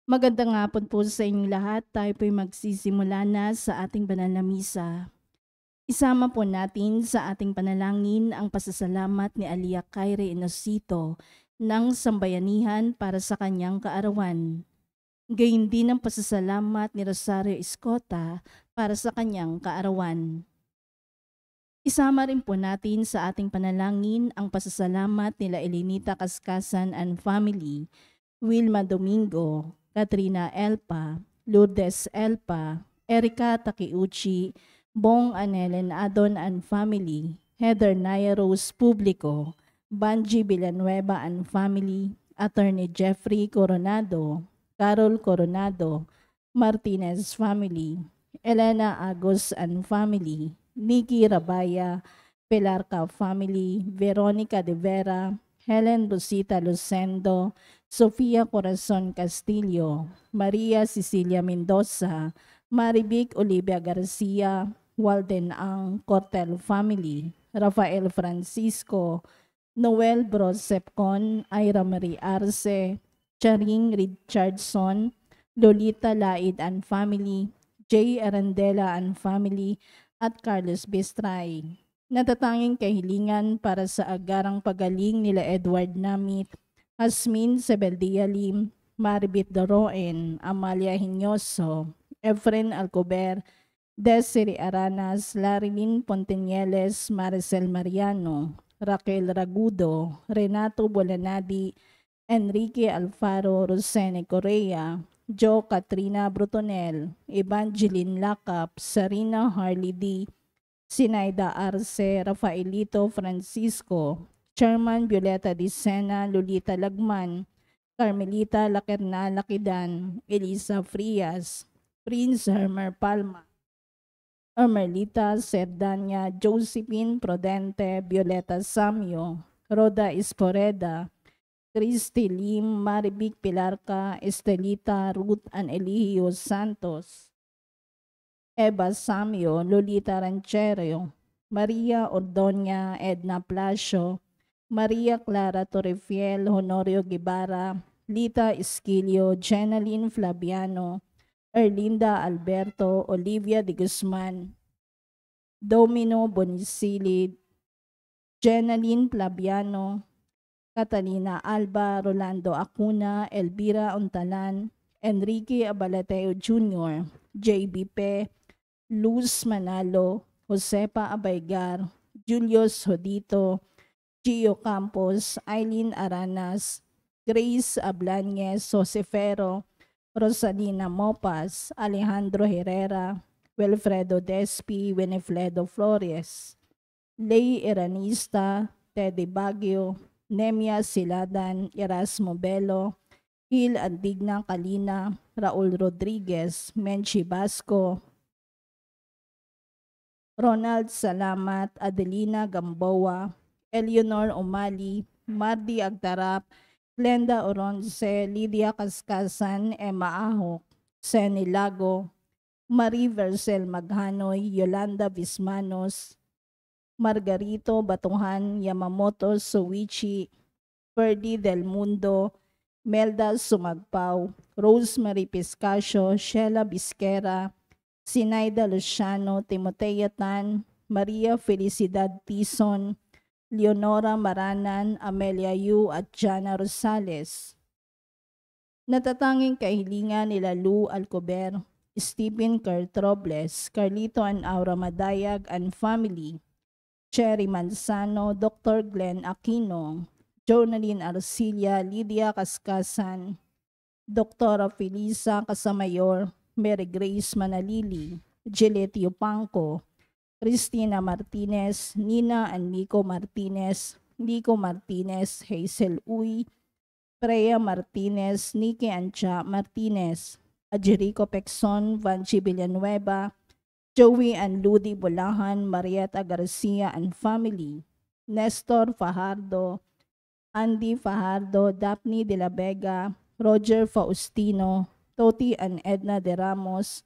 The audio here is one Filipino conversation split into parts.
Magandang hapon po sa inyong lahat. Tayo po'y magsisimula na sa ating banal na misa. Isama po natin sa ating panalangin ang pasasalamat ni Alia Caire Inosito ng Sambayanihan para sa kanyang kaarawan. Gayun din ang pasasalamat ni Rosario Escota para sa kanyang kaarawan. Isama rin po natin sa ating panalangin ang pasasalamat nila Elenita Kaskasan and family, Wilma Domingo, Katrina Elpa, Lourdes Elpa, Erika Takiuchi, Bong Anelen Adon and family, Heather Naya Rose Publico, Banji Villanueva and family, Attorney Jeffrey Coronado, Carol Coronado, Martinez family, Elena Agos and family, Nikki Rabaya, Pelarca family, Veronica de Vera, Helen Rosita Lucendo, Sofia Corazon Castillo, Maria Cecilia Mendoza, Marivic Olivia Garcia, Walden Ang Cortel family, Rafael Francisco, Noel Brosepcon, Ira Marie Arce, Charing Richardson, Lolita Laid and family, J. Arandela and family, at Carlos Bestray. Natatanging kahilingan para sa agarang pagaling nila Edward Namit, Asmin Sebeldia Lim, Maribit Doroen, Amalia Hinyoso, Efren Alcober, Desiree Aranas, Larilyn Pontenieles, Maricel Mariano, Raquel Ragudo, Renato Bolanadi, Enrique Alfaro Rosene Correa, Jo Katrina Brutonel, Evangeline Lacap, Sarina Harley D, Sinaida Arce, Rafaelito Francisco, Chairman Violeta Di Sena, Lolita Lagman, Carmelita Lacerna Lakidan, Elisa Frias, Prince Hermer Palma, Ermelita Cerdanya, Josephine Prodente, Violeta Samyo, Roda Esporeda, Christy Lim, Marivic Pilarca, Estelita, Ruth and Eligio Santos, Eva Samyo, Lolita Ranchero, Maria Ordoña, Edna Plasio, Maria Clara Torrefiel, Honorio Guevara, Lita Esquilio, Jenaline Flaviano, Erlinda Alberto, Olivia de Guzman, Domino Bonicili, Jenaline Flaviano, Catalina Alba, Rolando Acuna, Elvira Ontalan, Enrique Abalateo Jr., JB Pe, Luz Manalo, Josepa Abaygar, Julius Hodito, Gio Campos, Eileen Aranas, Grace Ablañez, Josefero, Rosalina Mopas, Alejandro Herrera, Wilfredo Despi, Winifredo Flores, Ley Eranista, Teddy Baguio, Nemia Siladan, Erasmo Belo, Hil Andigna Kalina, Raul Rodriguez, Menchi Basco, Ronald Salamat, Adelina Gamboa, Eleanor Umali, Mardi Agtarap, Glenda Oronce, Lydia Kaskasan, Emma Ahok, Seni Lago, Marie Vercel Maghanoy, Yolanda Vismanos, Margarito Batuhan, Yamamoto Sowichi, Ferdy Del Mundo, Melda Sumagpao, Rosemary Piscasio, Sheila Bisquera, Sinaida Luciano, Timotea Tan, Maria Felicidad Tison, Leonora Maranan, Amelia Yu at Jana Rosales. Natatanging kahilingan nila Lou Alcober, Stephen Kertrobles, Carlito and Aura Madayag and family, Cherry Manzano, Dr. Glenn Aquino, Jonaline Arcilia, Lydia Kaskasan, Dr. Felisa Casamayor, Mary Grace Manalili, Gillette Yupanco, Cristina Martinez, Nina and Nico Martinez, Hazel Uy, Freya Martinez, Nikki Ancha Martinez, Ajerico Pexon, Vanchi Villanueva, Joey and Ludi Bulahan, Marieta Garcia and family, Nestor Fajardo, Andy Fajardo, Daphne de la Vega, Roger Faustino, Toti and Edna de Ramos,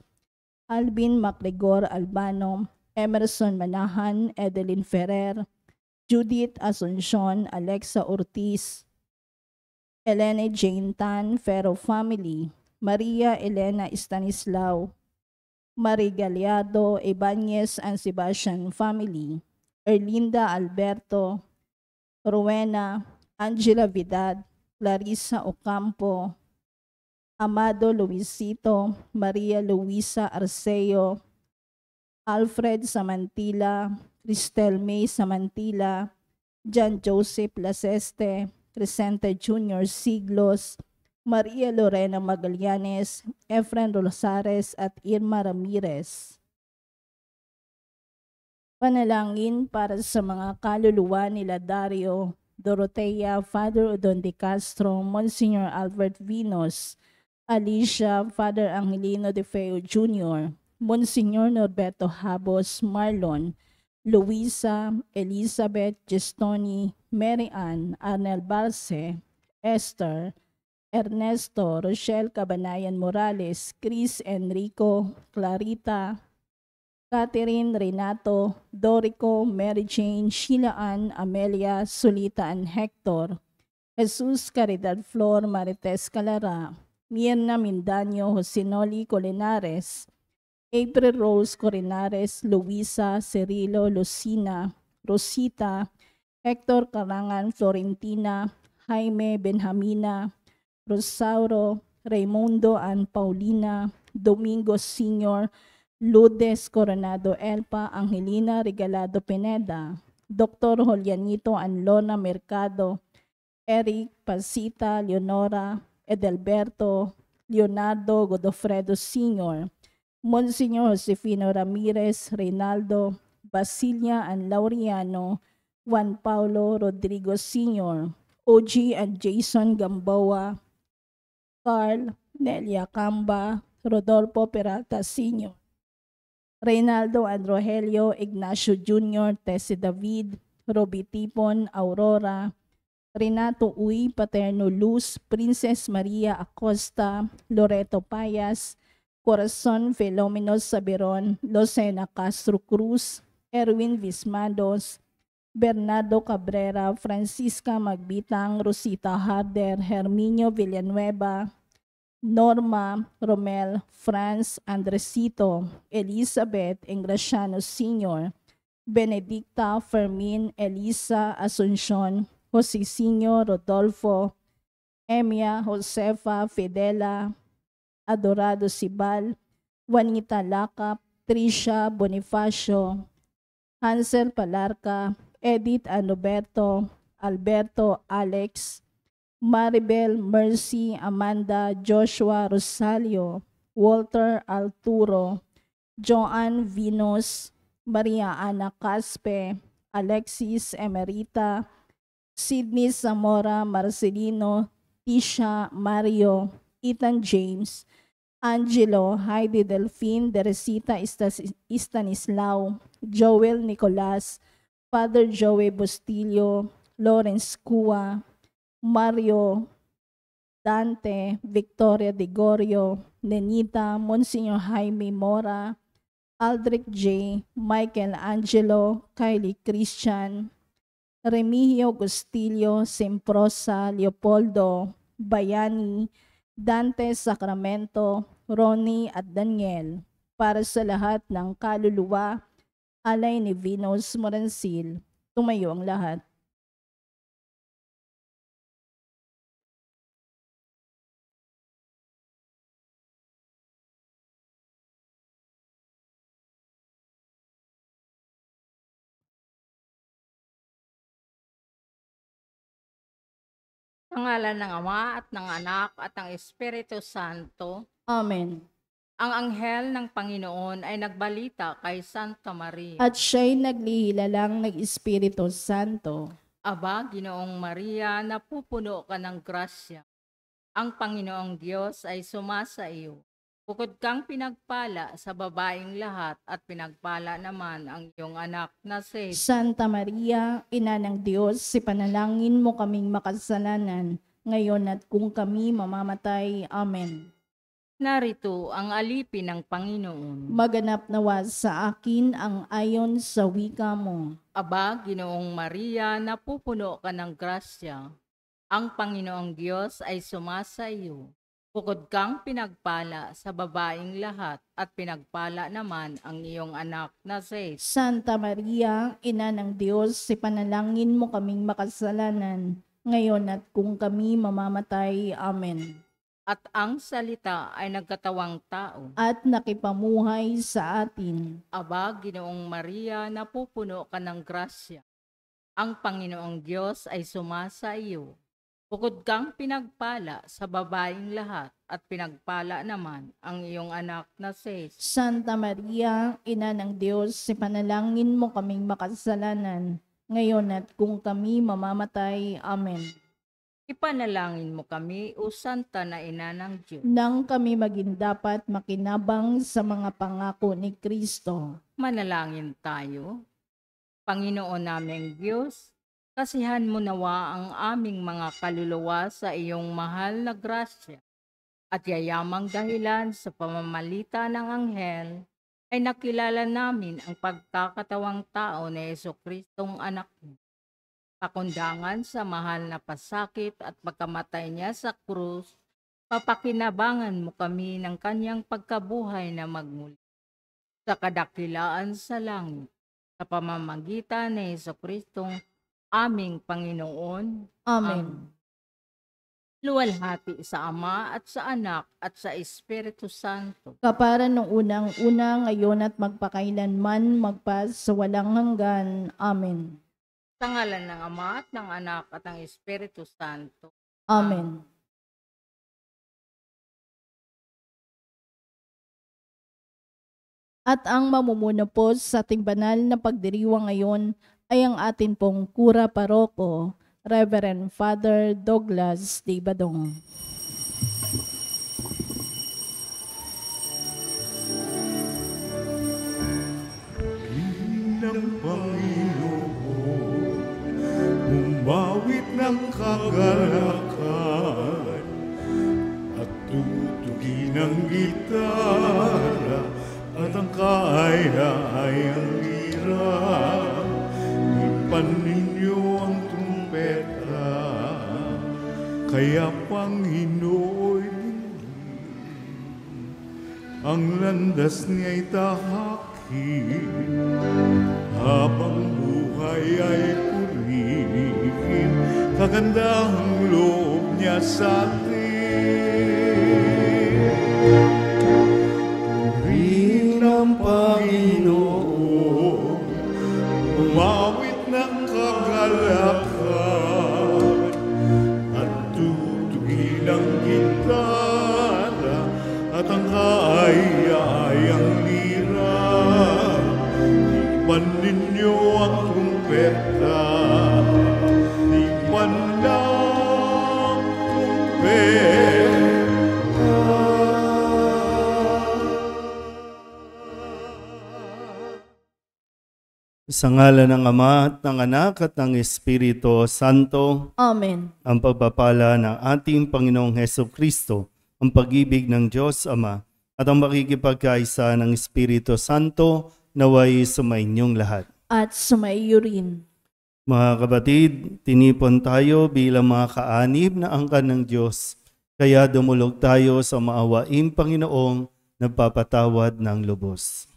Alvin Maclegor Albano, Emerson Manahan, Edeline Ferrer, Judith Asuncion, Alexa Ortiz, Elene Jane Tan, Ferro family, Maria Elena Stanislao, Marie Galeado Ibanez and Sebastian family, Erlinda Alberto, Rowena, Angela Vidal, Clarissa Ocampo, Amado Luisito, Maria Luisa Arceo, Alfred Samantila, Cristel May Samantila, John Joseph Laseste, Crescente Jr. Siglos, Maria Lorena Magallanes, Efren Rosares at Irma Ramirez. Panalangin para sa mga kaluluwa nila Dario, Dorotea, Father Odon de Castro, Monsignor Albert Vinos, Alicia, Father Angelino de Feo Jr., Monsignor Norberto Habos Marlon, Luisa, Elizabeth Gestoni, Mary Ann, Arnel Barce, Esther, Ernesto, Rochelle Cabanayan Morales, Chris Enrico, Clarita, Catherine Renato, Dorico, Mary Jane, Sheila Ann, Amelia, Solita and Hector, Jesus Caridad Flor, Marites Calara, Mirna Mindanyo, Josinoli Colinares, April Rose Corinares, Luisa, Cirilo, Lucina, Rosita, Hector Carangan, Florentina, Jaime Benjamina, Rosauro, Raimundo and Paulina, Domingo Sr., Lourdes Coronado Elpa, Angelina Regalado Pineda, Dr. Julianito Anlona Mercado, Eric Pasita, Leonora, Edelberto, Leonardo Godofredo Sr., Monsignor Josefino Ramirez, Reynaldo, Basilia and Laureano, Juan Paulo Rodrigo Sr., OG and Jason Gamboa, Carl, Nelia Camba, Rodolfo Peralta Sr., Reynaldo and Rogelio Ignacio Jr., Tessie David, Roby Tipon, Aurora, Renato Uy, Paterno Luz, Princess Maria Acosta, Loreto Payas, Corazon Filomeno Saberon, Lucena Castro Cruz, Erwin Vismandos, Bernardo Cabrera, Francisca Magbitang, Rosita Harder, Herminio Villanueva, Norma, Romel, Franz, Andresito, Elizabeth Engraciano Sr., Benedicta, Fermin, Elisa, Asuncion, Josicinio, Rodolfo, Emia, Josefa, Fidela, Adorado Sibal, Juanita Lacap, Tricia Bonifacio, Hansel Palarca, Edith Anoberto, Alberto Alex, Maribel Mercy, Amanda, Joshua Rosalio, Walter Alturo, Joanne Vinos, Maria Ana Caspe, Alexis Emerita, Sydney Zamora Marcelino, Tisha Mario, Ethan James, Angelo, Heidi Delphine, Teresita Stanislao, Joel Nicolas, Father Joey Bustillo, Lawrence Cua, Mario Dante, Victoria De Gorio, Nenita, Monsignor Jaime Mora, Aldrich J., Michael Angelo, Kylie Christian, Remigio Gustillo, Semprosa, Leopoldo, Bayani, Dante Sacramento, Ronnie at Daniel, para sa lahat ng kaluluwa, alay ni Venus Moransil. Tumayo ang lahat. Sa ngalan ng Ama at ng Anak at ng Espiritu Santo, Amen. ang anghel ng Panginoon ay nagbalita kay Santa Maria. At siya'y naglihilalang ng Espiritu Santo. Aba, Ginoong Maria, napupuno ka ng grasya. Ang Panginoong Diyos ay sumasa iyo. Bukod kang pinagpala sa babaeng lahat at pinagpala naman ang iyong anak na si Jesus. Santa Maria, Ina ng Diyos, ipanalangin mo kaming makasalanan, ngayon at kung kami mamamatay. Amen. Narito ang alipin ng Panginoon. Maganap nawa sa akin ang ayon sa wika mo. Aba, Ginoong Maria, napupuno ka ng grasya. Ang Panginoong Diyos ay sumasa iyo. Bukod kang pinagpala sa babaeng lahat at pinagpala naman ang iyong anak na si Jesus. Santa Maria, Ina ng Diyos, ipanalangin mo kaming makasalanan, ngayon at kung kami mamamatay. Amen. At ang salita ay nagkatawang tao. At nakipamuhay sa atin. Aba, Ginoong Maria, napupuno ka ng grasya. Ang Panginoong Diyos ay sumasa iyo. Bukod kang pinagpala sa babaeng lahat at pinagpala naman ang iyong anak na si Jesus. Santa Maria, Ina ng Diyos, ipanalangin mo kaming makasalanan, ngayon at kung kami mamamatay. Amen. Ipanalangin mo kami, o Santa na Ina ng Diyos. Nang kami maging dapat makinabang sa mga pangako ni Kristo. Manalangin tayo. Panginoon naming Diyos, kasihan mo nawa ang aming mga kaluluwa sa iyong mahal na grasya at yayamang dahilan sa pamamagitan ng anghel ay nakilala namin ang pagkakatawang tao ni Jesucristong anak mo. Pakundangan sa mahal na pasakit at pagkamatay niya sa krus, papakinabangan mo kami ng kanyang pagkabuhay na magmuli sa kadakilaan sa langit sa pamamagitan ni Jesucristong aming Panginoon. Amen. Luwalhati sa Ama at sa Anak at sa Espiritu Santo. Kapara nung unang-una, ngayon at magpakailanman, sa walang hanggan. Amen. Sa ngalan ng Ama at ng Anak at ng Espiritu Santo. Amen. At ang mamumuno po sa ating banal na pagdiriwang ngayon ay ang atin pong Kura Paroko, Reverend Father Douglas D. Badong. Ng Panginoon, umawit ng kagalakan at tutugin ng gitara at ang kaaya-ayang lira. Ipan ninyo ang trumpeta, kaya Panginoon, ang landas niya'y tahakin, habang buhay ay purihin, kagandahang loob niya sa atin. Purihin ang Panginoon, umawit ng kagalakan, at tutugin ang gitara at ang kaaya-ayang lira. Ipan ninyo ang trumpeta, ipan ng trumpeta. Sa ngalan ng Ama at ng Anak at ng Espiritu Santo. Amen. Ang pagpapala ng ating Panginoong Hesukristo, ang pag-ibig ng Diyos Ama, at ang makikipagkaisa ng Espiritu Santo naway sumainyong lahat. At sumaiyo rin. Mga kapatid, tinipon tayo bilang mga kaanib na angkan ng Diyos, kaya dumulog tayo sa maawaing Panginoong nagpapatawad ng lubos.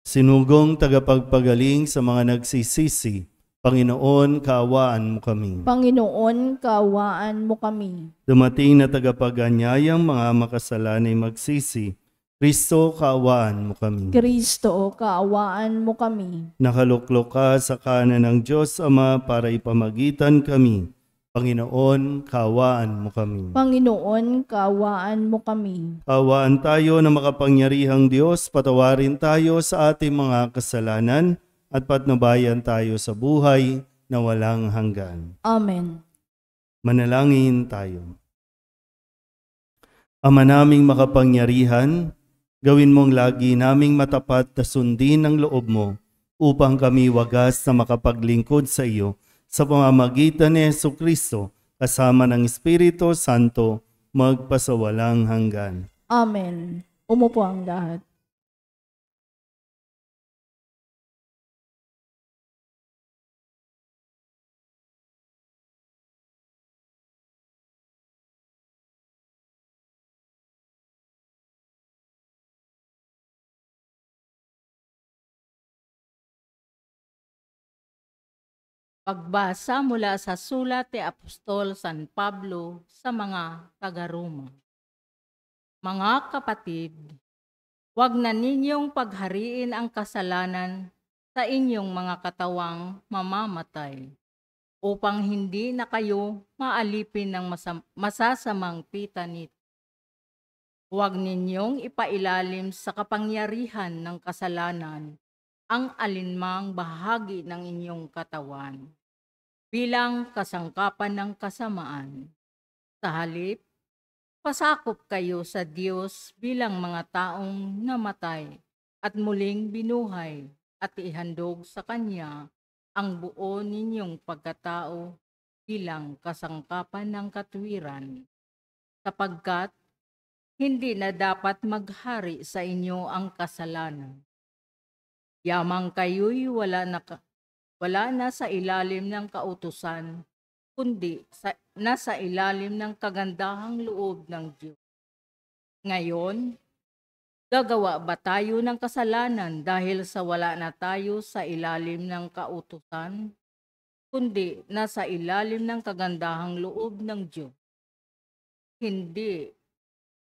Sinugong tagapagpagaling sa mga nagsisisi, Panginoon, kaawaan mo kami. Panginoon, kaawaan mo kami. Dumating na tagapag-anyayang mga makasalanay magsisi, Kristo, kaawaan mo kami. Kristo, kaawaan mo kami. Nakaluklok ka sa kanan ng Diyos Ama para ipamagitan kami. Panginoon, kaawaan mo kami. Panginoon, kaawaan mo kami. Kaawaan tayo na makapangyarihang Diyos, patawarin tayo sa ating mga kasalanan at patnubayan tayo sa buhay na walang hanggan. Amen. Manalangin tayo. Ama naming makapangyarihan, gawin mong lagi naming matapat na sundin ang loob mo upang kami wagas na makapaglingkod sa iyo sa pamamagitan ni Jesucristo kasama ng Espiritu Santo magpasawalang hanggan. Amen. Umupo ang lahat. Pagbasa mula sa sulat ni Apostol San Pablo sa mga taga-Roma. Mga kapatid, huwag na ninyong paghariin ang kasalanan sa inyong mga katawang mamamatay, upang hindi na kayo maalipin ng masasamang pita nito. Huwag ninyong ipailalim sa kapangyarihan ng kasalanan ang alinmang bahagi ng inyong katawan bilang kasangkapan ng kasamaan. Sa halip, pasakop kayo sa Diyos bilang mga taong namatay at muling binuhay at ihandog sa Kanya ang buo ninyong pagkatao bilang kasangkapan ng katwiran, sapagkat hindi na dapat maghari sa inyo ang kasalanan. Yamang kayo'y wala na sa ilalim ng kautusan, kundi nasa ilalim ng kagandahang loob ng Diyos. Ngayon, gagawa ba tayo ng kasalanan dahil sa wala na tayo sa ilalim ng kautusan, kundi nasa ilalim ng kagandahang loob ng Diyos? Hindi.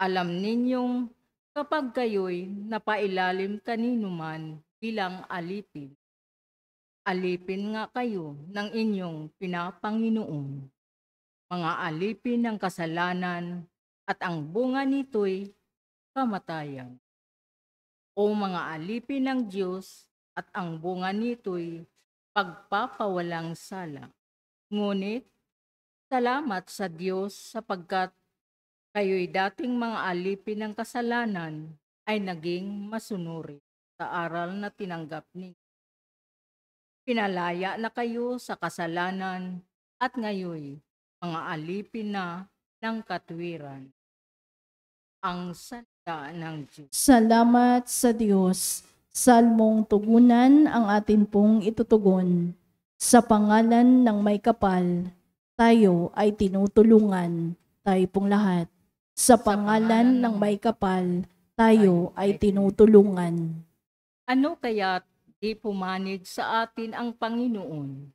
Alam ninyong kapag kayo'y napailalim kanino man bilang alipin, alipin nga kayo ng inyong pinapanginoon. Mga alipin ng kasalanan at ang bunga nito'y kamatayan. O mga alipin ng Diyos at ang bunga nito'y pagpapawalang sala. Ngunit, salamat sa Diyos sapagkat kayo'y dating mga alipin ng kasalanan ay naging masunuri sa aral na tinanggap ninyo. Pinalaya na kayo sa kasalanan at ngayoy mga alipin na ng katwiran. Ang salita ng Diyos. Salamat sa Diyos. Salmong tugunan ang atin pong itutugon. Sa pangalan ng may kapal, tayo ay tinutulungan, tayo pong lahat. Sa pangalan ng may kapal, tayo ay tinutulungan. Ano kaya't di pumanid sa atin ang Panginoon?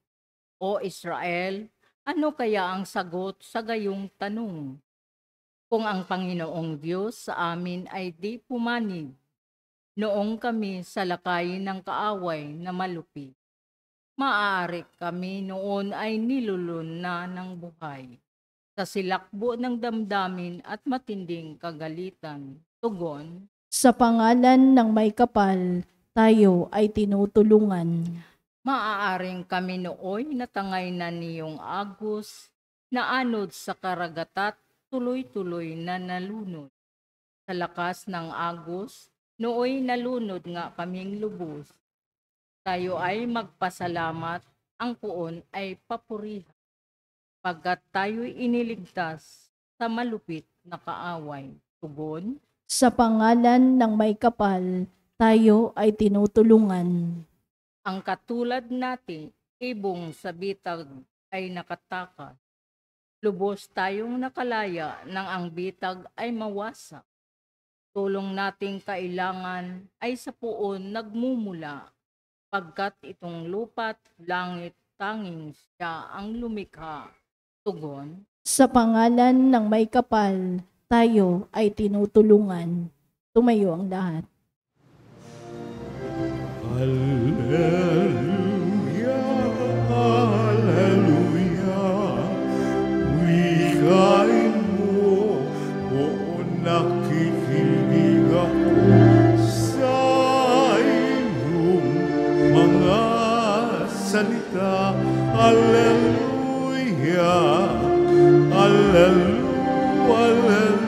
O Israel, ano kaya ang sagot sa gayong tanong? Kung ang Panginoong Diyos sa amin ay di pumanid, noong kami sa lakay ng kaaway na malupit, maaari kami noon ay nilulun na ng buhay sa silakbo ng damdamin at matinding kagalitan. Tugon, Sa pangalan ng may kapal, tayo ay tinutulungan. maaaring kami nooy natangay na niyong agos, na anod sa karagatat, tuloy-tuloy na nalunod. Sa lakas ng agos, nooy nalunod nga kaming lubos. Tayo ay magpasalamat, ang puon ay papurihan, pagkat tayo'y iniligtas sa malupit na kaaway. Tugon, Sa pangalan ng may kapal, tayo ay tinutulungan. ang katulad natin, ibong sa bitag ay nakatakas. Lubos tayong nakalaya nang ang bitag ay mawasak. Tulong nating kailangan ay sa puon nagmumula, pagkat itong lupa't langit tanging siya ang lumikha. Tugon, Sa pangalan ng may kapal, tayo ay tinutulungan. Tumayo ang lahat. Alleluia, alleluia, wikain mo, o nakikinig ako sa iyong mga salita. Alleluia, alleluia, alleluia.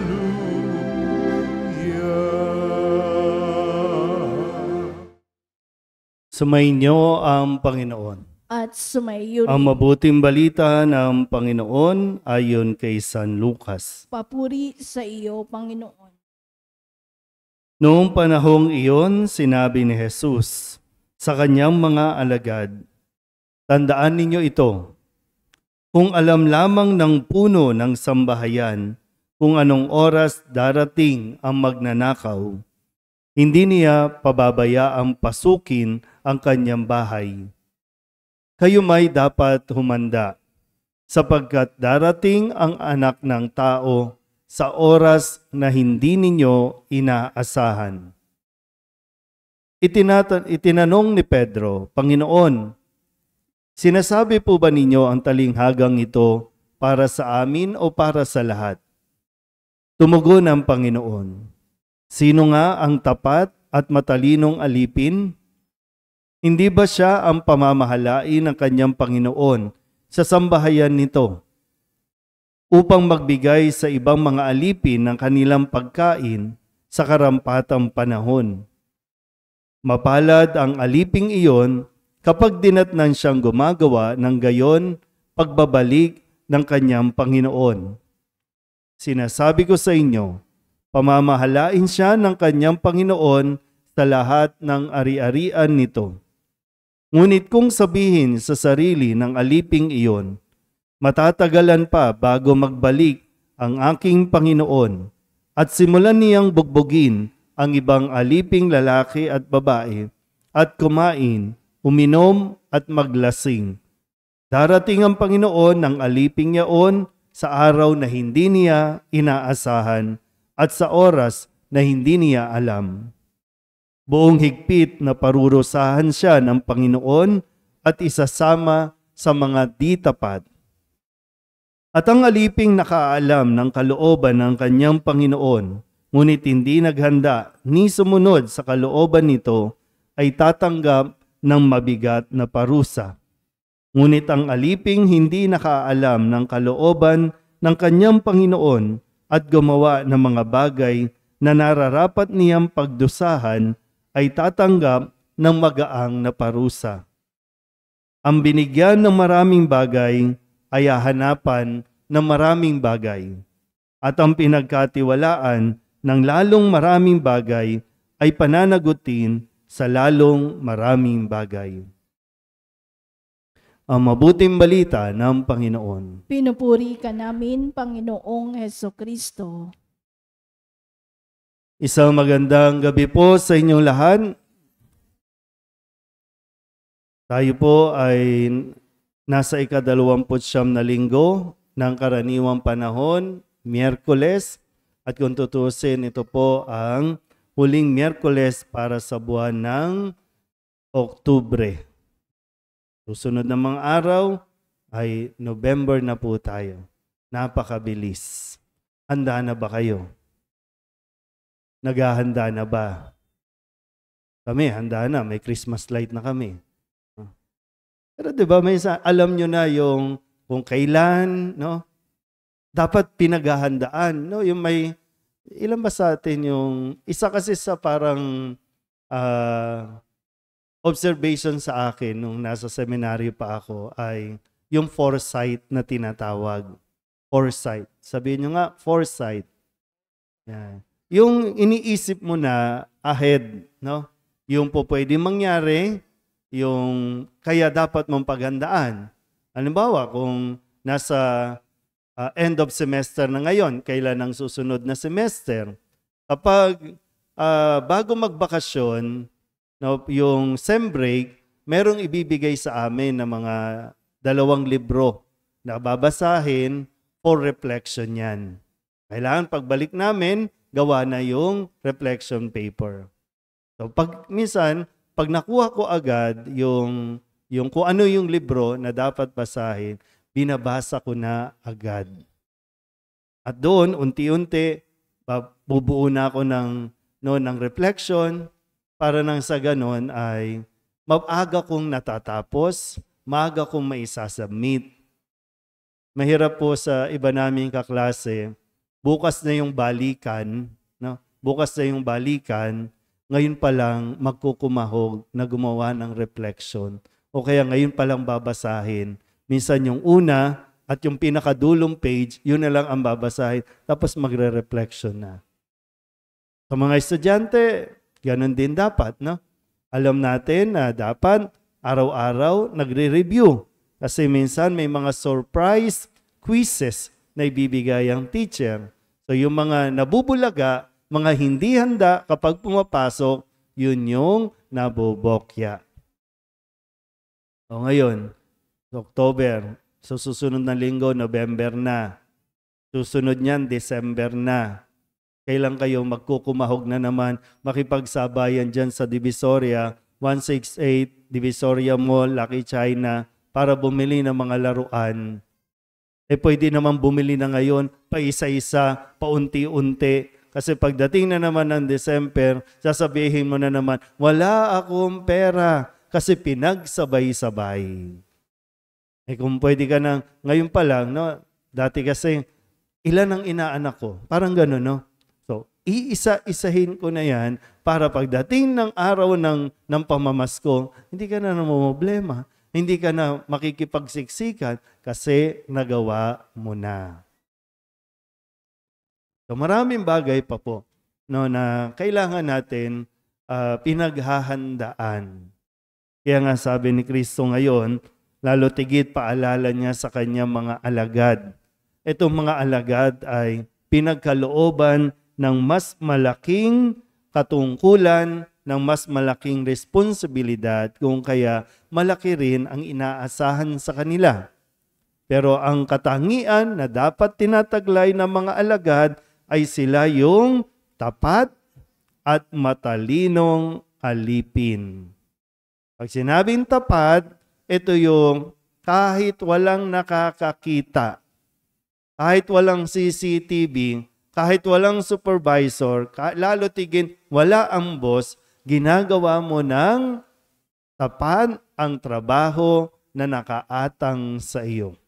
Sumainyo ang Panginoon. At sumayo Ang rin. mabuting balita ng Panginoon ayon kay San Lucas. Papuri sa iyo, Panginoon. Noong panahong iyon, sinabi ni Jesus sa kanyang mga alagad, "Tandaan ninyo ito, kung alam lamang ng puno ng sambahayan kung anong oras darating ang magnanakaw, hindi niya pababayaang pasukin ang kanyang bahay. kayo may dapat humanda, sapagkat darating ang anak ng tao sa oras na hindi ninyo inaasahan. Itinanong ni Pedro, Panginoon, sinasabi po ba ninyo ang talinghagang ito para sa amin o para sa lahat? Tumugon ang Panginoon, sino nga ang tapat at matalinong alipin? Hindi ba siya ang pamamahalain ng kanyang Panginoon sa sambahayan nito upang magbigay sa ibang mga alipin ng kanilang pagkain sa karampatang panahon? Mapalad ang aliping iyon kapag dinatnan siyang gumagawa ng gayon pagbabalik ng kanyang Panginoon. Sinasabi ko sa inyo, pamamahalain siya ng kanyang Panginoon sa lahat ng ari-arian nito. Ngunit kung sabihin sa sarili ng aliping iyon, matatagalan pa bago magbalik ang aking Panginoon at simulan niyang bugbugin ang ibang aliping lalaki at babae at kumain, uminom at maglasing. Darating ang Panginoon ng aliping yaon sa araw na hindi niya inaasahan at sa oras na hindi niya alam. Buong higpit na parurusahan siya ng Panginoon at isasama sa mga di tapat. At ang aliping nakaalam ng kalooban ng kanyang Panginoon, ngunit hindi naghanda ni sumunod sa kalooban nito, ay tatanggap ng mabigat na parusa. Ngunit ang aliping hindi nakaalam ng kalooban ng kanyang Panginoon at gumawa ng mga bagay na nararapat niyang pagdusahan, ay tatanggap ng magaang na parusa. Ang binigyan ng maraming bagay ay hahanapan ng maraming bagay, at ang pinagkatiwalaan ng lalong maraming bagay ay pananagutin sa lalong maraming bagay. Ang mabuting balita ng Panginoon. Pinupuri ka namin, Panginoong Hesukristo. Isang magandang gabi po sa inyong lahat. Tayo po ay nasa ika-29 na linggo ng karaniwang panahon, Miyerkules, at kung tutusin, ito po ang huling Miyerkules para sa buwan ng Oktubre. Susunod na mga araw ay November na po tayo. Napakabilis. Handa na ba kayo? Naghahanda na ba? Kami, handa na. May Christmas light na kami. Pero diba, may alam nyo na yung kung kailan, no? Dapat pinaghahandaan, no? Yung may, ilan ba sa atin yung, isa kasi sa parang observation sa akin nung nasa seminaryo pa ako ay yung foresight na tinatawag. Foresight. Sabihin nyo nga, foresight. Yan. Yung iniisip mo na ahead, no? Yung po pwede mangyari, yung kaya dapat mong paghandaan. Halimbawa, kung nasa end of semester na ngayon, kailan ang susunod na semester, kapag bago magbakasyon, no, yung sem break, merong ibibigay sa amin na mga 2 libro na babasahin for reflection yan. Kailangan pagbalik namin, gawa na yung reflection paper. So minsan, pag nakuha ko agad yung kung ano yung libro na dapat basahin, binabasa ko na agad. At doon, unti-unti, bubuo na ako ng reflection para nang sa ganon ay maaga kong natatapos, maaga kong maisasubmit. Mahirap po sa iba naming kaklase, bukas na yung balikan, no? Bukas na yung balikan, ngayon pa lang magkukumahog na gumawa ng reflection. O kaya ngayon pa lang babasahin. Minsan yung una at yung pinakadulong page, yun na lang ang babasahin. Tapos magre-reflection na. Sa mga estudyante, ganun din dapat, no? Alam natin na dapat araw-araw nagre-review. Kasi minsan may mga surprise quizzes na ibibigay ang teacher. So yung mga nabubulaga, mga hindi handa kapag pumapasok, yun yung nabobokya. O ngayon, October. So susunod na linggo, November na. Susunod niyan, December na. Kailan kayo magkukumahog na naman, makipagsabayan dyan sa Divisoria, 168 Divisoria Mall, Lucky China, para bumili ng mga laruan. Pwede naman bumili na ngayon, pa isa-isa, paunti-unti. Kasi pagdating na naman ng December, sasabihin mo na naman, wala akong pera kasi pinagsabay-sabay. Kung pwede ka na, ngayon pa lang, no? Dati kasi, ilan ang inaanak ko? Parang gano'n, no? So, iisa-isahin ko na yan para pagdating ng araw ng pamamasko, hindi ka na namumblema. Hindi ka na makikipagsiksikan kasi nagawa mo na. So maraming bagay pa po no, na kailangan natin pinaghahandaan. Kaya nga sabi ni Kristo ngayon, lalo tigit paalala niya sa kanyang mga alagad. Itong mga alagad ay pinagkalooban ng mas malaking katungkulan, ng mas malaking responsibilidad, kung kaya malaki rin ang inaasahan sa kanila. Pero ang katangian na dapat tinataglay ng mga alagad ay sila yung tapat at matalinong alipin. Pag sinabing tapat, ito yung kahit walang nakakakita, kahit walang CCTV, kahit walang supervisor, lalo tigin wala ang boss, ginagawa mo ng tapat ang trabaho na nakaatang sa iyo.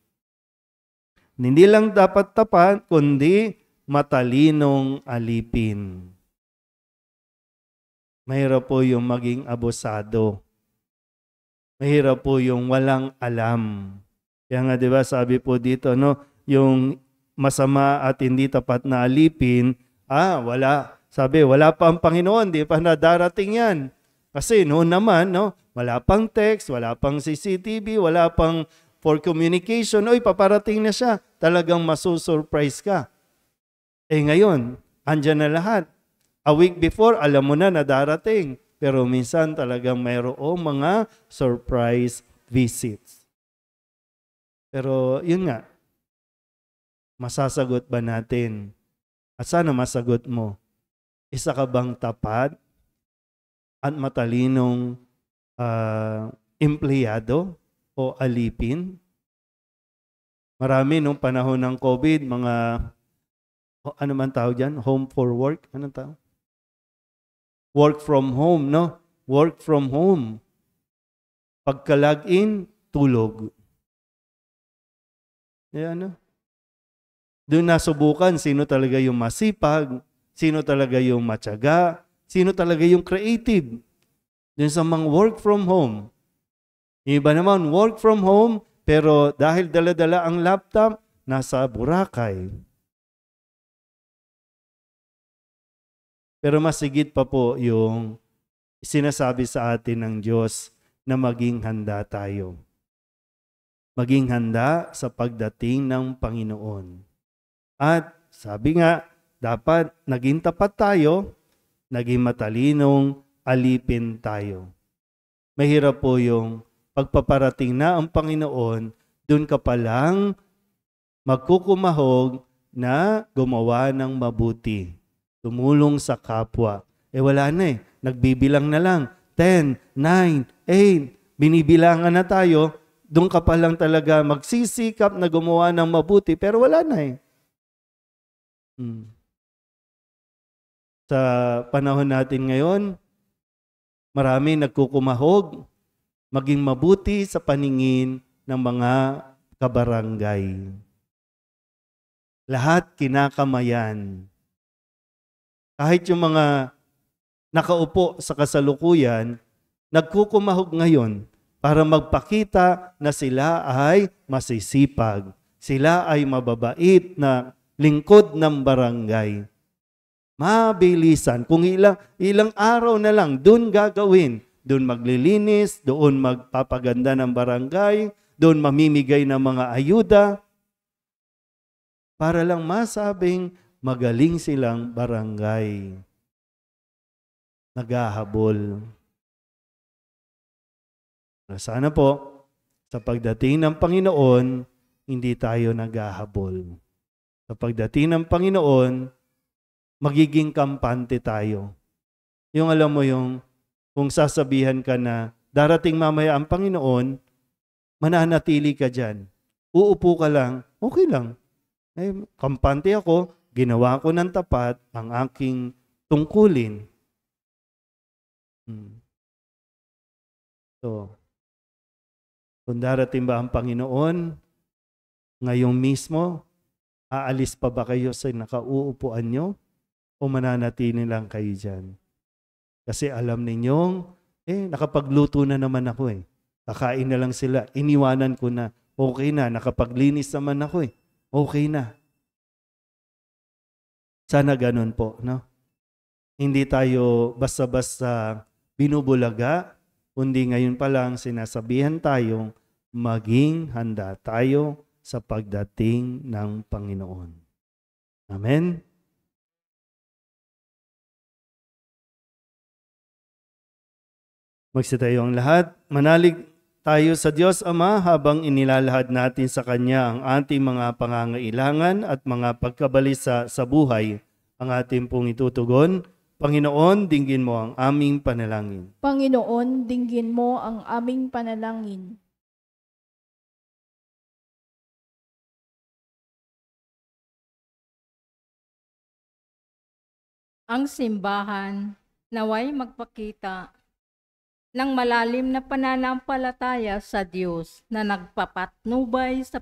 Hindi lang dapat tapat, kundi matalinong alipin. Mahirap po yung maging abusado. Mahirap po yung walang alam. Kaya nga 'di ba sabi po dito, no, yung masama at hindi tapat na alipin, wala. Sabi, wala pa ang Panginoon, di pa nadarating yan. Kasi noon naman, no, wala pang text, wala pang CCTV, wala pang for communication. Oy, paparating na siya. Talagang masusurprise ka. Ngayon, andyan na lahat. A week before, alam mo na darating. Pero minsan talagang mayroong mga surprise visits. Pero yun nga, masasagot ba natin? At sana masagot mo. Isa ka bang tapat at matalinong empleyado o alipin? Marami nung panahon ng COVID, mga, ano man tawag dyan? Home for work? Anong tawag? Work from home, no? Work from home. Pagka-log-in, tulog. Ano? Doon nasubukan sino talaga yung masipag, sino talaga yung matyaga, sino talaga yung creative. Doon sa mga work from home. Iba naman, work from home, pero dahil dala-dala ang laptop, nasa Boracay. Pero mas higit pa po yung sinasabi sa atin ng Diyos na maging handa tayo. Maging handa sa pagdating ng Panginoon. At sabi nga, dapat naging tapat tayo, naging matalinong alipin tayo. Mahirap po yung pagpaparating na ang Panginoon, dun ka palang magkukumahog na gumawa ng mabuti. Tumulong sa kapwa. Wala na nagbibilang na lang. 10, 9, 8, binibilangan na tayo, dun ka palang talaga magsisikap na gumawa ng mabuti, pero wala na Sa panahon natin ngayon, marami nagkukumahog, maging mabuti sa paningin ng mga kabarangay. Lahat kinakamayan. Kahit yung mga nakaupo sa kasalukuyan, nagkukumahog ngayon para magpakita na sila ay masisipag. Sila ay mababait na lingkod ng barangay. Mabilisan. Kung ilang araw na lang, doon gagawin. Doon maglilinis, doon magpapaganda ng barangay, doon mamimigay ng mga ayuda. Para lang masabing magaling silang barangay. Naghahabol. Sana po, Sa pagdating ng Panginoon, hindi tayo naghahabol. Sa pagdating ng Panginoon, magiging kampante tayo. Yung alam mo yung kung sasabihan ka na darating mamaya ang Panginoon, mananatili ka dyan. Uupo ka lang, okay lang. Kampante ako, ginawa ko ng tapat ang aking tungkulin. So, kung darating ba ang Panginoon, ngayong mismo, aalis pa ba kayo sa nakauupuan nyo? O mananatili lang kayo dyan? Kasi alam ninyong, nakapagluto na naman ako eh. Kakain na lang sila. Iniwanan ko na. Okay na. Nakapaglinis naman ako eh. Okay na. Sana ganun po, no? Hindi tayo basta-basta binubulaga, kundi ngayon pa lang sinasabihan tayong maging handa tayo sa pagdating ng Panginoon. Amen? Magsitayo ang lahat. Manalig tayo sa Diyos Ama habang inilalahad natin sa Kanya ang ating mga pangangailangan at mga pagkabalisa sa buhay. Ang ating pong itutugon. Panginoon, dinggin mo ang aming panalangin. Panginoon, dinggin mo ang aming panalangin. Ang simbahan naway magpakita ng malalim na pananampalataya sa Diyos na nagpapatnubay sa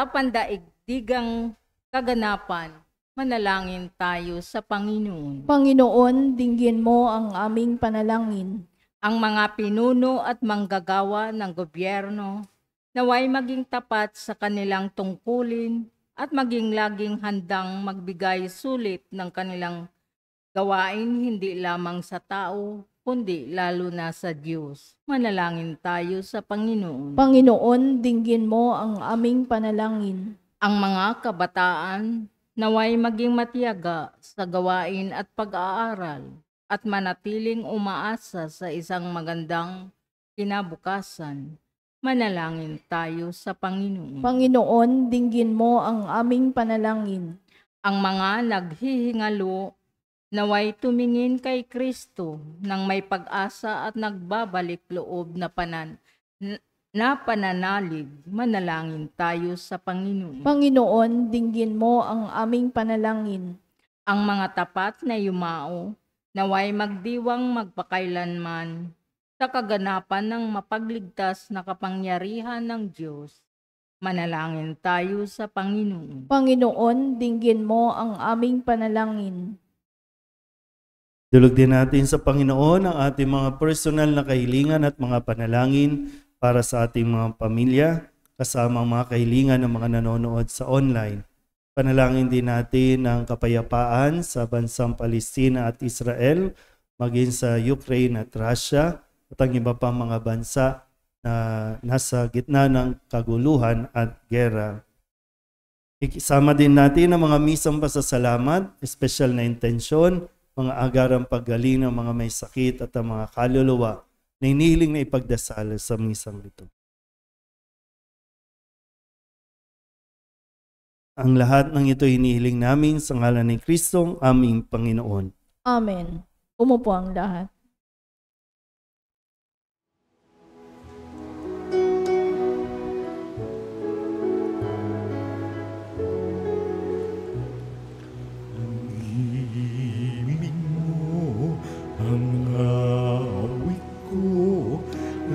pandaigdigang kaganapan. Manalangin tayo sa Panginoon. Panginoon, dinggin mo ang aming panalangin. Ang mga pinuno at manggagawa ng gobyerno naway maging tapat sa kanilang tungkulin at maging laging handang magbigay sulit ng kanilang gawain hindi lamang sa tao, kundi lalo na sa Diyos. Manalangin tayo sa Panginoon. Panginoon, dinggin mo ang aming panalangin. Ang mga kabataan naway maging matiyaga sa gawain at pag-aaral at manatiling umaasa sa isang magandang kinabukasan. Manalangin tayo sa Panginoon. Panginoon, dinggin mo ang aming panalangin. Ang mga naghihingalo naway tumingin kay Kristo nang may pag-asa at nagbabalik loob na pananalig. Manalangin tayo sa Panginoon. Panginoon, dinggin mo ang aming panalangin. Ang mga tapat na yumao naway magdiwang magpakailanman sa kaganapan ng mapagligtas na kapangyarihan ng Diyos. Manalangin tayo sa Panginoon. Panginoon, dinggin mo ang aming panalangin. Dulog din natin sa Panginoon ang ating mga personal na kahilingan at mga panalangin para sa ating mga pamilya, kasama ang mga kahilingan ng mga nanonood sa online. Panalangin din natin ang kapayapaan sa bansang Palestina at Israel, maging sa Ukraine at Russia, at ang iba pang mga bansa na nasa gitna ng kaguluhan at gera. Ikisama din natin ang mga misang pasasalamat, espesyal na intensyon, mga agarang paggaling ng mga may sakit at ang mga kaluluwa na inihiling na ipagdasal sa misang ito. Ang lahat ng ito inihiling namin sa ngalan ni Kristong aming Panginoon. Amen. Umupo ang lahat.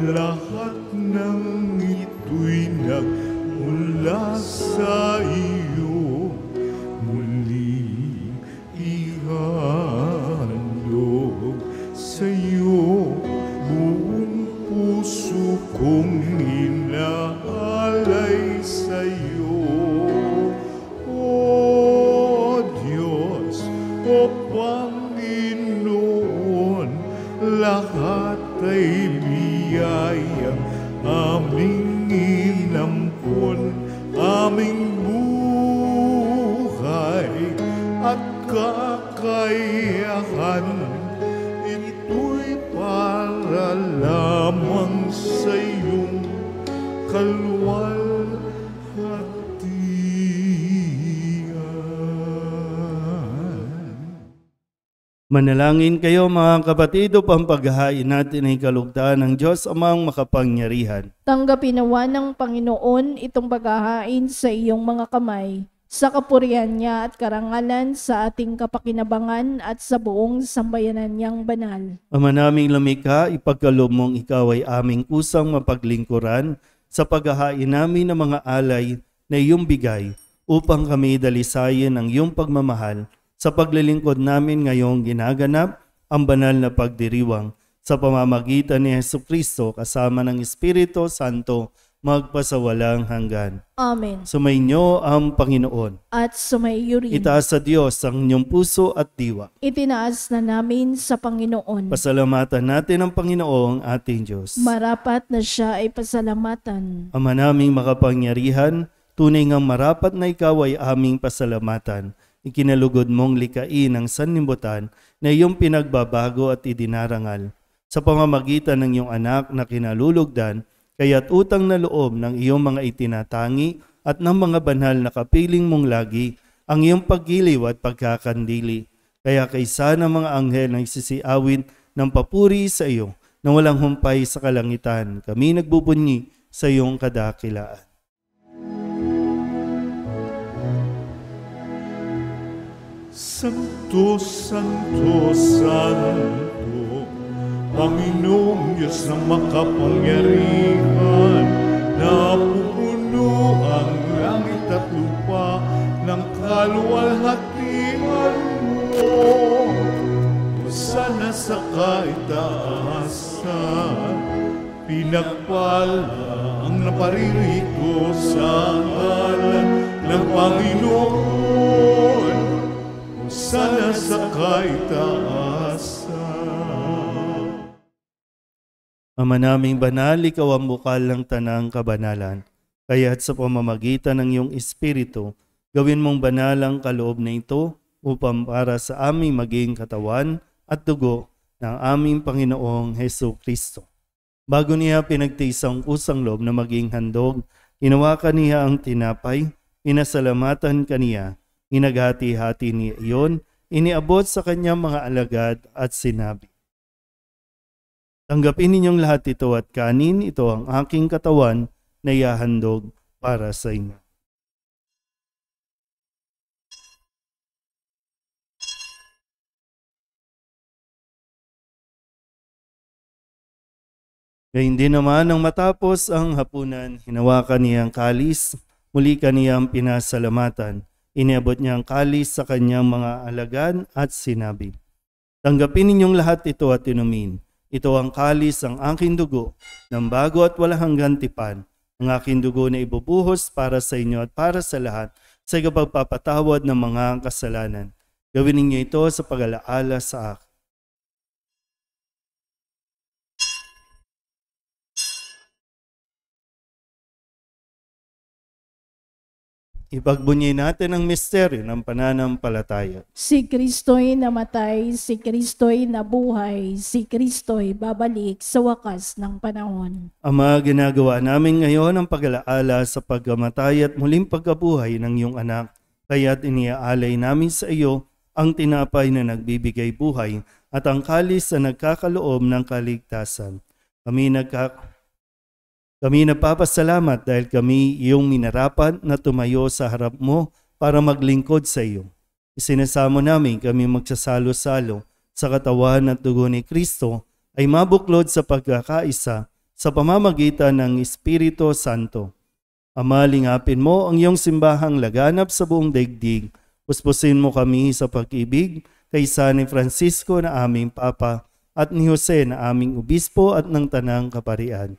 Lahat ng ito'y nagmula sa iyo, muling ihandog sa iyo, buong puso kong inaalay sa iyo. O Diyos, o Panginoon, lahat ay biyaya, aming inampon, aming buhay at kakayahan. Ito'y para lamang sa iyo. kaluwalhatian. Manalangin kayo mga kapatid upang paghahain natin ay kalugtaan ng Diyos amang makapangyarihan. Tanggapin nawa ng Panginoon itong paghahain sa iyong mga kamay, sa kapurihan niya at karangalan sa ating kapakinabangan at sa buong sambayanan niyang banal. Ama naming lumikha, ipagkaloob mong ikaw ay aming kusang mapaglingkuran sa paghahain namin ng mga alay na iyong bigay upang kami dalisayin ang iyong pagmamahal sa paglilingkod namin ngayong ginaganap ang banal na pagdiriwang sa pamamagitan ni Jesucristo kasama ng Espiritu Santo magpasawalang hanggan. Amen. Sumainyo ang Panginoon. At sumaiyo rin. Itaas sa Diyos ang inyong puso at diwa. Itinaas na namin sa Panginoon. Pasalamatan natin ang Panginoong ating Diyos. Marapat na siya ay pasalamatan. Ama naming makapangyarihan, tunay ngang marapat na ikaw ay aming pasalamatan. Ikinalugod mong likain ang sanlibutan na iyong pinagbabago at idinarangal sa pamamagitan ng iyong anak na kinalulugdan, kaya't utang na loob ng iyong mga itinatangi at ng mga banal na kapiling mong lagi ang iyong paggiliw at pagkakandili. Kaya kaysa ng mga anghel na isisiawin ng papuri sa iyo na walang humpay sa kalangitan, kami nagbubunyi sa iyong kadakilaan. Santo, Santo, Santo, Panginoong Diyos na makapangyarihan, napupuno ang langit at lupa ng kaluwalhatian mo. Hosana sa kaitaasan, pinagpala ang naparirito sa ngalan ng Panginoon. Sana sa kaitaasan. Ama naming banal, ikaw ang bukal ng tanang kabanalan. Kaya't sa pamamagitan ng iyong Espiritu, gawin mong banal ang kaloob na ito upang para sa aming maging katawan at dugo ng aming Panginoong Jesucristo. Bago niya pinagtiis ang kusang loob na maging handog, hinawakan niya ang tinapay, pinasalamatan kaniya, inaghati-hati niya iyon, iniabot sa kanyang mga alagad at sinabi, tanggapin ninyong lahat ito at kanin, ito ang aking katawan na ihahandog para sa inyo. Gayun din naman nang matapos ang hapunan, hinawakan niya ang kalis, muli kaniyang pinasalamatan. Iniabot niya ang kalis sa kanyang mga alagad at sinabi, tanggapin ninyong lahat ito at inumin. Ito ang kalis ang aking dugo, ng bago at walang hanggang tipan. Ang aking dugo na ibubuhos para sa inyo at para sa lahat sa ikapagpapatawad ng mga kasalanan. Gawin ninyo ito sa pag-alaala sa akin. Ipagbunyi natin ang misteryo ng pananampalataya. Si Kristo'y namatay, si Kristo'y nabuhay, si Kristo'y babalik sa wakas ng panahon. Ama, ginagawa namin ngayon ang pag-alaala sa pagkamatay at muling pagkabuhay ng iyong anak. Kaya't iniaalay namin sa iyo ang tinapay na nagbibigay buhay at ang kalis na nagkakaloob ng kaligtasan. Kami nagpapasalamat dahil kami iyong minarapat na tumayo sa harap mo para maglingkod sa iyo. Isinasamo namin kami magsasalo-salo sa katawan at dugo ni Kristo ay mabuklod sa pagkakaisa sa pamamagitan ng Espiritu Santo. Ama, lingapin mo ang iyong simbahang laganap sa buong daigdig. Puspusin mo kami sa pag-ibig kaysa ni Francisco na aming Papa at ni Jose na aming Obispo at ng Tanang Kaparian.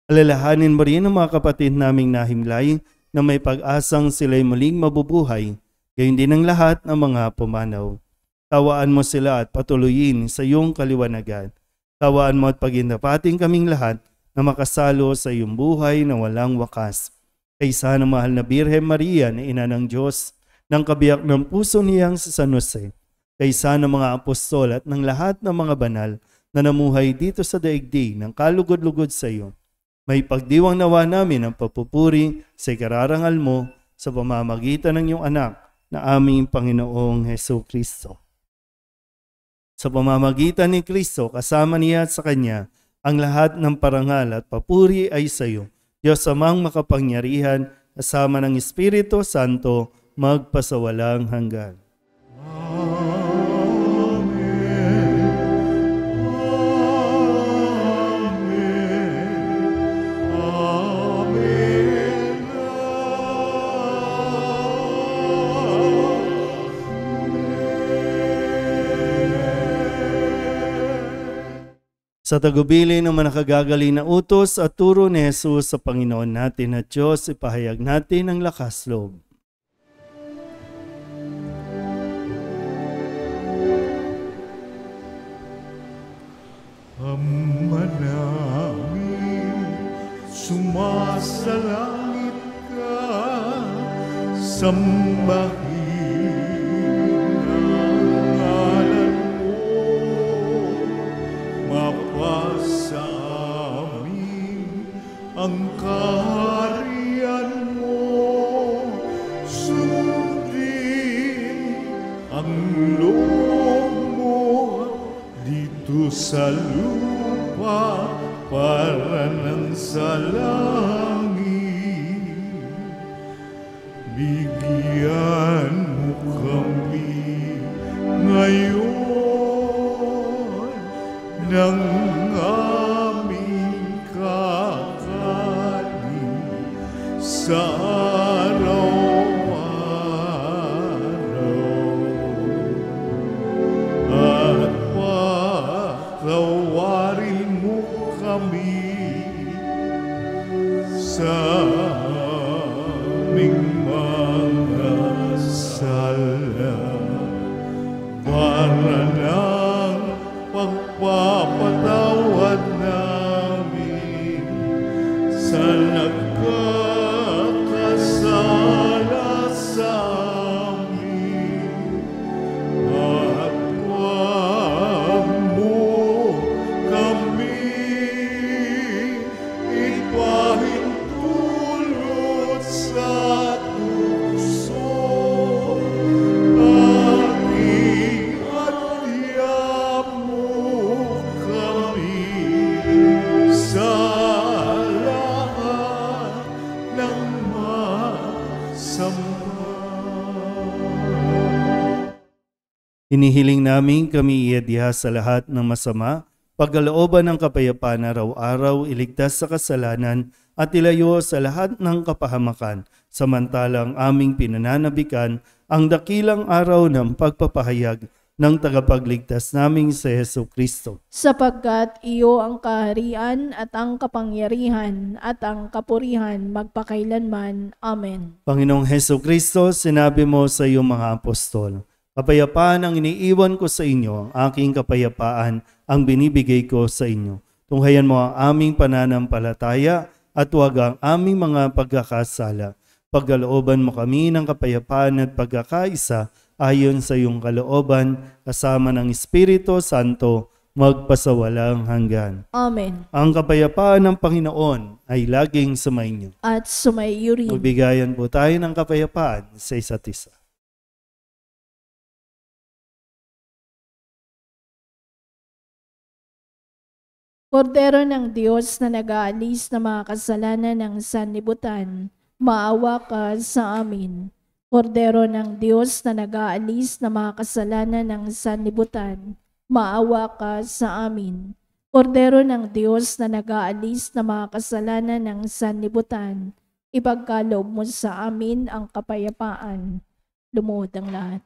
Alalahanin mo rin ang mga kapatid naming nahimlay na may pag-asang sila'y muling mabubuhay, gayon din ang lahat ng mga pumanaw. Tawaan mo sila at patuloyin sa iyong kaliwanagan. Tawaan mo at pagindapating kaming lahat na makasalo sa iyong buhay na walang wakas. Kaysa ng mahal na Birhen Maria na ina ng Diyos, ng kabiyak ng puso niyang si San Jose, kaysa ng mga apostol at ng lahat ng mga banal na namuhay dito sa daigdig ng kalugod-lugod sa iyo, May pagdiwang nawa namin ang papupuri sa ikararangal mo sa pamamagitan ng iyong anak na aming Panginoong Hesus Kristo. Sa pamamagitan ni Kristo, kasama niya at sa Kanya, ang lahat ng parangal at papuri ay sa iyo, Diyos Amang makapangyarihan, kasama ng Espiritu Santo, magpasawalang hanggan. Sa tagubili ng manakagagaling na utos at turo ni Jesus sa Panginoon natin at Diyos, ipahayag natin ang lakas loob. Ama namin, sumasalangit ka, sambahin ang ngalan mo, mapasa amin ang kaharian mo, sundin ang loob mo dito sa lupa para nang sa langit. Bigyan mo kami ngayon ng aming kakanin sa araw-araw. At patawarin mo kami sa aming mga sala para ng pagpapatawad namin sa nagkakasala sa amin. At huwag mo kami ipahintulot sa tukso. Iadya mo kami sa lahat ng masama. Hinihiling namin kami iadya sa lahat ng masama, pagkalooban ng kapayapaan araw-araw, iligtas sa kasalanan at ilayo sa lahat ng kapahamakan, samantalang aming pinananabikan ang dakilang araw ng pagpapahayag ng tagapagligtas naming si Hesus Kristo. Sapagkat iyo ang kaharian at ang kapangyarihan at ang kapurihan magpakailanman. Amen. Panginoong Hesus Kristo, sinabi mo sa iyong mga apostol, kapayapaan ang iniiwan ko sa inyo, ang aking kapayapaan ang binibigay ko sa inyo. Tunghayan mo ang aming pananampalataya at huwag ang aming mga pagkakasala. Pagkalooban mo kami ng kapayapaan at pagkakaisa ayon sa iyong kalooban, kasama ng Espiritu Santo, magpasawalang hanggan. Amen. Ang kapayapaan ng Panginoon ay laging sumainyo. At sumaiyo rin. Magbigayan po tayo ng kapayapaan sa isa't isa. Kordero ng Diyos na nag-aalis ng mga kasalanan ng sanlibutan, maawa ka sa amin. Kordero ng Diyos na nag-aalis ng mga kasalanan ng sanlibutan, maawa ka sa amin. Kordero ng Diyos na nag-aalis ng mga kasalanan ng sanlibutan, ipagkaloob mo sa amin ang kapayapaan. Lumuhod ang lahat.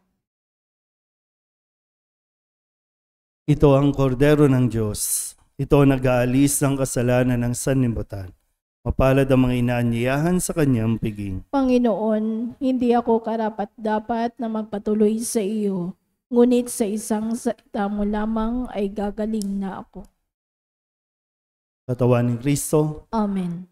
Ito ang kordero ng Diyos. Ito ang nag-aalis ng kasalanan ng sanlibutan. Mapalad ang mga inaanyayahan sa kanyang piging. Panginoon, hindi ako karapat-dapat na magpatuloy sa iyo, ngunit sa isang salita mo lamang ay gagaling na ako. Katawan ni Kristo, Amen.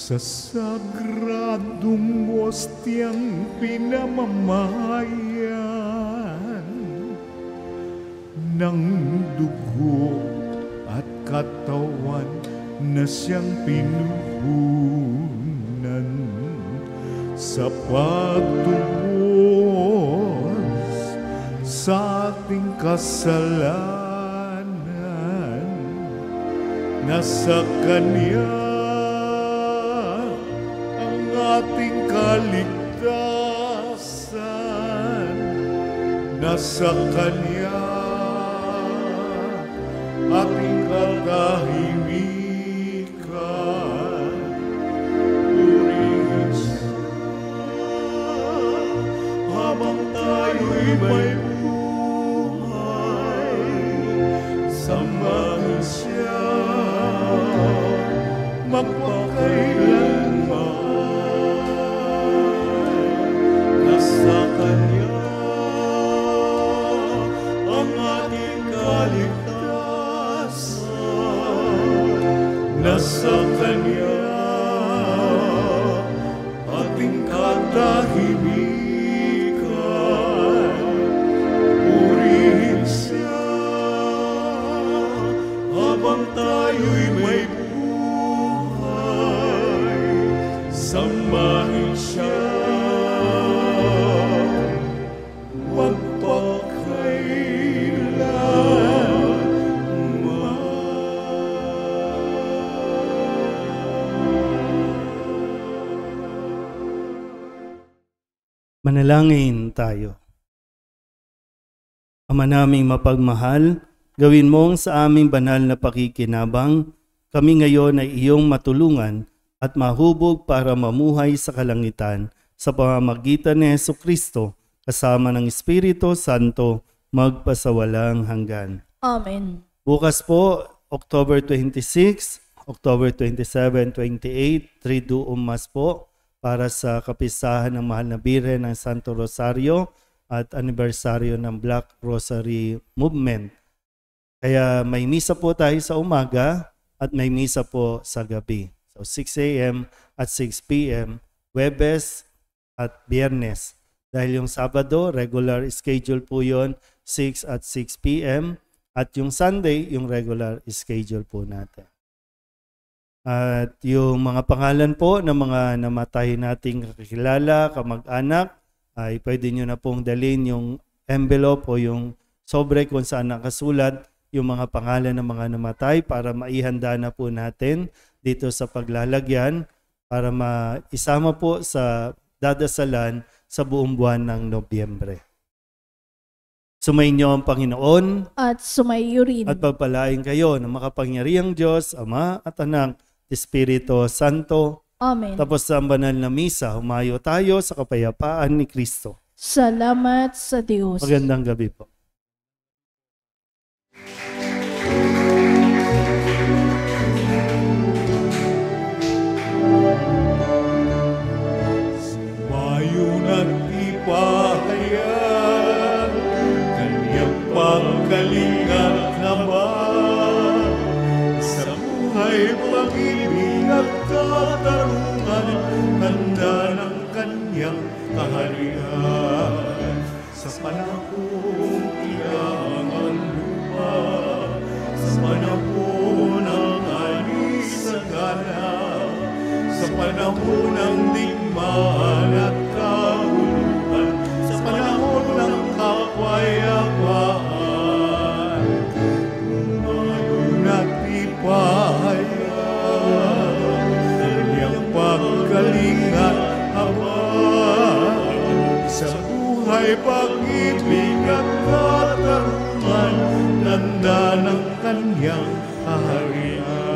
sa sagradong ostyang pinamamayan ng dugo at katawan na siyang pinuhunan sa pagtubos sa ating kasalanan. Nasa Kanya ang ating kaligtasan. Nasa Kanya ating katahimikan. Purihin siya habang tayo'y may buhay. Sambahin siya magpakailanman. Nasa Kanya ang ating kaligtasan. Nasa Kanya ating katahimikan. Purihin siya habang tayo'y may buhay. Sambahin siya Manalangin tayo. Ama naming mapagmahal, gawin mong sa aming banal na pakikinabang, kami ngayon ay iyong matulungan at mahubog para mamuhay sa kalangitan sa pamamagitan ni Jesucristo kasama ng Espiritu Santo magpasawalang hanggan. Amen. Bukas po, October 26, October 27, 28, Triduum Mass po para sa kapistahan ng Mahal na Birhen ng Santo Rosario at anibersaryo ng Black Rosary Movement. Kaya may misa po tayo sa umaga at may misa po sa gabi. So 6 a.m. at 6 p.m. Huwebes at Biyernes. Dahil yung Sabado, regular schedule po yon 6 at 6 p.m. At yung Sunday, yung regular schedule po natin. At yung mga pangalan po ng mga namatay nating kakilala, kamag-anak, ay pwede nyo na pong dalhin yung envelope o yung sobre kung saan nakasulat yung mga pangalan ng mga namatay para maihanda na po natin dito sa paglalagyan para maisama po sa dadasalan sa buong buwan ng Nobyembre. Sumainyo ang Panginoon At sumayo rin. at pagpalain kayo ng makapangyarihang Diyos, Ama at Anak, Espiritu Santo. Amen. Tapos sa banal na misa, humayo tayo sa kapayapaan ni Kristo. Salamat sa Diyos. Magandang gabi po. Mayo nagtipahayan, Kanyang pagkalingat naman. Sa buhay, pag-ibig at katarungan, tanda ng Kanyang kaharian. Sa panahong ilang ang lupa, sa panahon ng anisagana, sa panahon ng digmaan at kahulugan, sa panahon ng kapayapaan, mayroon at tipahayan, Kanyang pagkalingat habang sa buhay, pag-ibig at katarungan, tanda ng Kanyang kaharian.